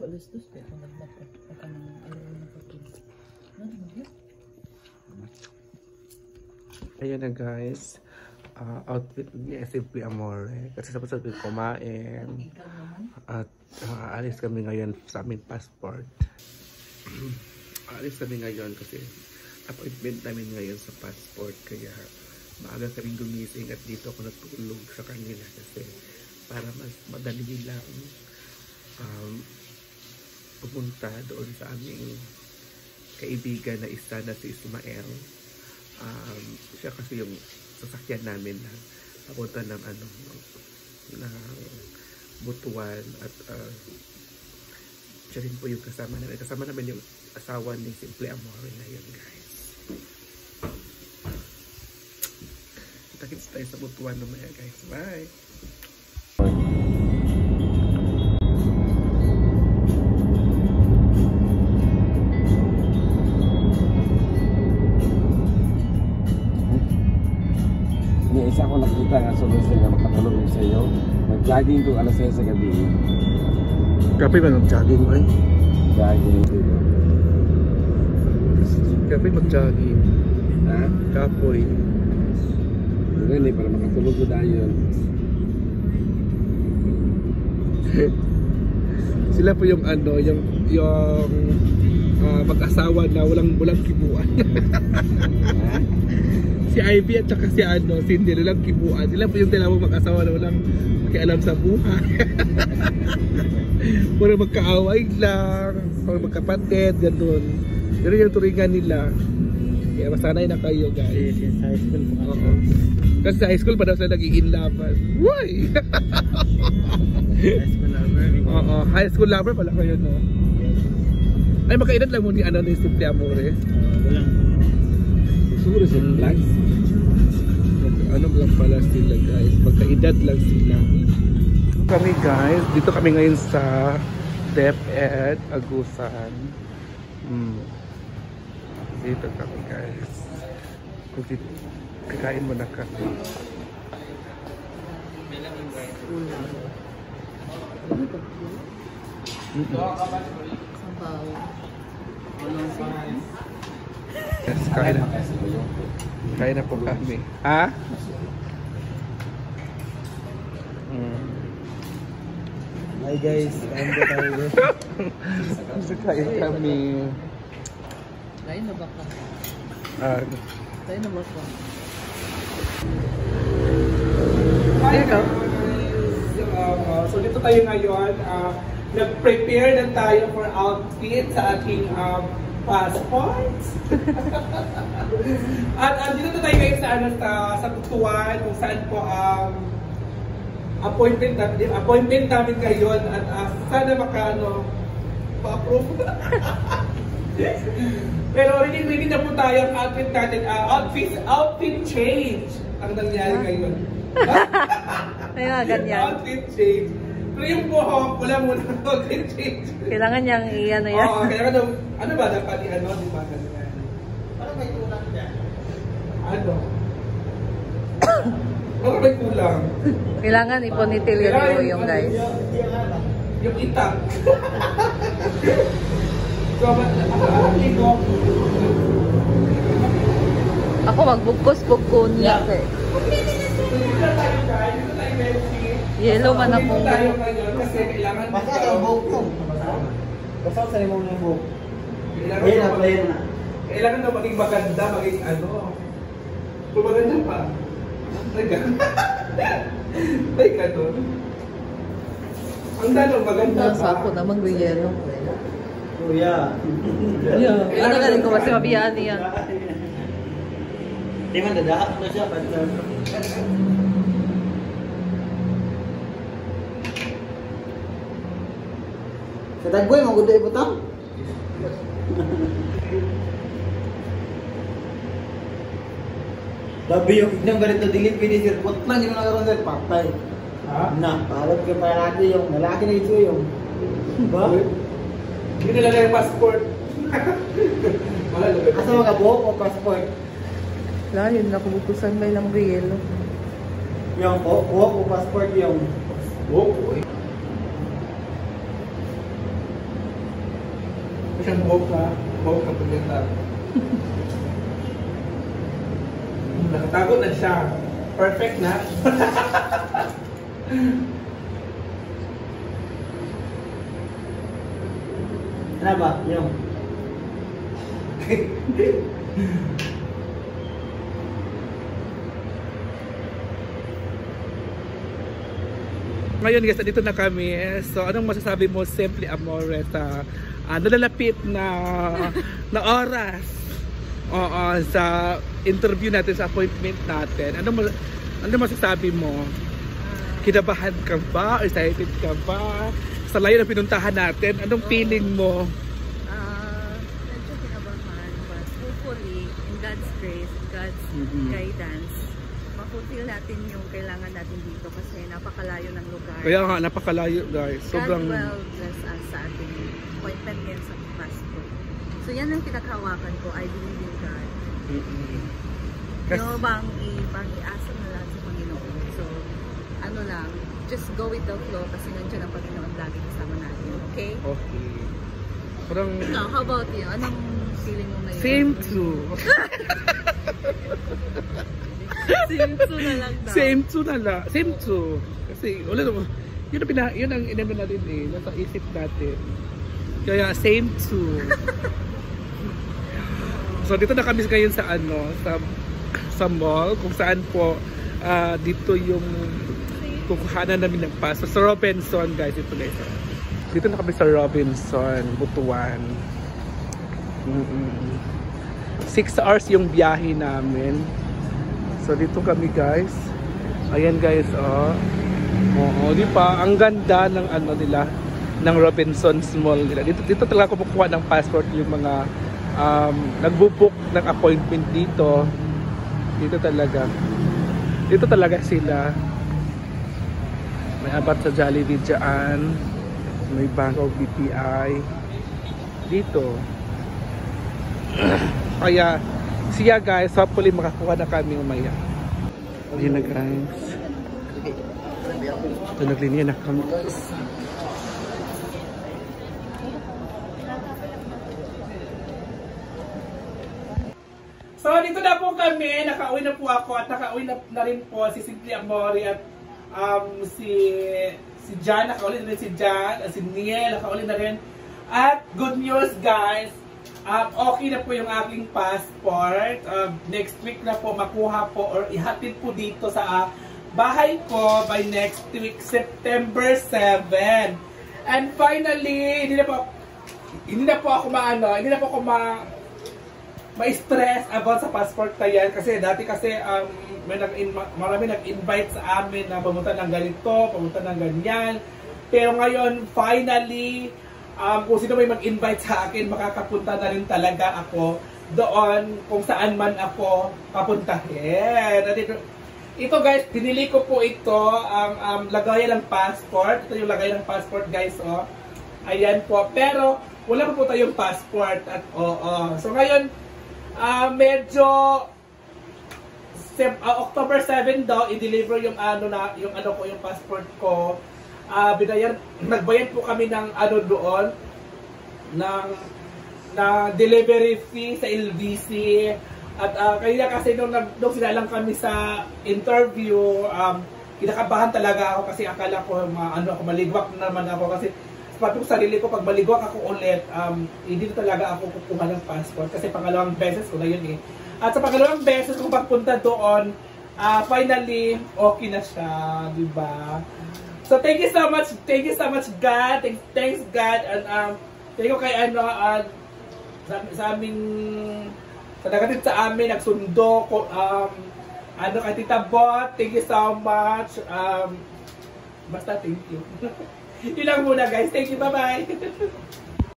Alas-dos kaya kung nagbaka akan araw na pagkin. Ayan na guys, outfit ni SMP Amore kasi tapos sabi kumain at aalis kami ngayon sa aming passport. Aalis kami ngayon kasi appointment namin ngayon sa passport kaya maaga kaming gumising at dito ako natulog sa kanila kasi para mas madali lang pumunta doon sa aming kaibigan na isa na si Ismael. Siya kasi yung sasakyan namin na papunta ng ng Butuan at siya rin po yung kasama namin. Kasama namin yung asawa ni Simple Amore ngayon guys. Kita-kits tayo sa Butuan namaya guys. Bye! Isa ko nakita nga solution na makatulong sa iyo. Nag-jogging ko alas 6 sa gabi. Kape ba nag-jogging ba? Jogging ko. Kape mag-jogging. Ha? Kapoy. Hindi para makatulog ko dahil. Sila po yung mag-asawa na walang kibuan. Si Ivy at saka si Cindy lang kibuan. Sila po yung tinawag mag-asawa na walang makialam sa buhay. Puro magkaaway lang, puro magkapatid, gano'n. Pero yung turingan nila. Kaya masanay na kayo guys. Yes, high school po. Kasi sa high school pa daw sila nag-iinlaban. Why? High school lover. Oo, high school lover pala kayo, no? Ay, makaedad lang mo ni Simple Amore. Walang. Siguro sa vlogs. Ano lang pala sila guys, magkaedad lang sila. Kami guys, dito kami ngayon sa DepEd Agusan. Dito kami guys. Kakain mo na kami. Sabaw. Yes, kain na po kami. Ha? Hi guys, kain ko tayo. Kain kami. Kain na ba ka? Kain na ba ka? So dito tayo ngayon. Nag-prepare na tayo for outfit sa ating passports. At dito tayo ngayon sa Butuan kung saan po appointment namin ngayon at sana pa-approve. Pero ready na po tayo ang outfit natin, outfit change ang nangyari ngayon. Ay nga, ganyan. Outfit change. Pero yung buhok, wala muna outfit change. Kailangan niyang i-ano yan. Oo, kailangan daw, ano ba dapat i-ano, di ba ganyan? Parang may kulang dyan. Ano? Parang may kulang. Kailangan iponitil yun yung guys. Yung itak. So, Ako magbugkos-bugko niya. Yellow man ako. Kasi kailangan Basta sa buhok ko. Basta sa limong ng buhok. Kailangan daw maging maganda, maging ano. Kung maganda pa. Ay, gano'n. Ang dalong maganda pa. Sa ako naman yellow. Kuya. Ano ka rin ko kasi mabiyaan niya. Di man dadahat na siya. Sa dagboy, maguday butang. Labi yung ignang ganito dilit pinisir. Bot lang yung nagaroon sir, patay. Ha? Na, parang ka palagi yung lalaki na ito yung. Diba? Hindi nilagay yung passport. Wala nilagay. Asa mga buhok o passport? Wala, yun nakubukusan ba ilang yelo? Yung buhok o passport yung. Buhok. Siyang buhok ka. Buhok ka pagkita. Nakatago na siya. Perfect na. Ano ba? Yung. Ngayon guys, dito na kami. So, anong masasabi mo, Simply Amore, sa nalalapit na oras sa interview natin, sa appointment natin? Ano masasabi mo? Kinabahan ka ba? Excited ka ba? Sa layo na pinuntahan natin, anong feeling mo? Medyo kinabahan, but hopefully, in God's grace, God's guidance, ma-fulfill natin yung kailangan natin dito kasi napakalayo ng lugar. Kaya nga, napakalayo guys. Sobrang... God will bless us sa ating appointment ngayon sa passport. So yan ang pinaghawakan ko, I believe in God. Yung bang iasa na lang sa Panginoon. So, ano lang, just go with the flow kasi nandiyan ang Panginoon lagi kasama natin. Okay? Okay. Parang... Now, how about you? Anong feeling mo ngayon? Same too. Same too na lang daw. Same too na lang. Same too. Kasi wala naman. Yun ang inamin natin eh. Nasa isip natin. Kaya same too. So dito na kami ngayon sa sa mall kung saan po dito yung kukuhanan namin ng pass. So, sa Robinson guys, ito guys. Dito na kami sa Robinson, Butuan. 6 hours yung biyahe namin. So dito kami guys. Ayan guys, oh. Oo, di ba? Ang ganda ng nila, ng Robinson's Mall nila. Dito talaga kumukuha ng passport yung mga nagbo-book ng appointment dito. Dito talaga sila. May abat sa Jollibee dyan. May Bangkok BPI dito. Kaya siya guys, hopefully makakuha na kami umaya. Ayan na guys. Ito naglinya na kami guys. So dito na po kami, nakauwi na po ako at nakauwi na rin po si Simply Amore at si Jan, nakauwi na rin si Jan, si Niel, nakauwi na rin. At good news guys, okay na po yung aking passport. Next week na po makuha po or ihatid po dito sa bahay ko by next week, September 7. And finally, hindi na po ako ma-stress about sa passport na yan kasi dati kasi marami nag-invite sa amin na pumunta ng ganito, pumunta ng ganyan. Pero ngayon, finally, kung sino may mag-invite sa akin, makakapunta na rin talaga ako doon kung saan man ako papuntahin. Ito guys, binili ko po ito, ang lagayan ng passport. Ito yung lagayan ng passport guys, oh. Ayan po. Pero, wala pa po tayong passport at So ngayon, medyo October 7 daw i-deliver yung yung passport ko. Nagbayad po kami ng doon ng delivery fee sa LBC at kaya kasi nung sinalang kami sa interview, kinakabahan talaga ako kasi akala ko maligwak naman ako kasi patong sarili ko, pag maligwak ako ulit, hindi talaga ako kukuha ng passport kasi pangalawang beses ko na yun eh. At sa pangalawang beses kung pagpunta doon, finally, okay na siya, diba? So thank you so much God, thanks God, and thank you kay sa aming, sa nagatid sa amin, nagsundo ko, kay Tita Bot, thank you so much, basta thank you. Yun lang muna guys. Thank you. Bye-bye.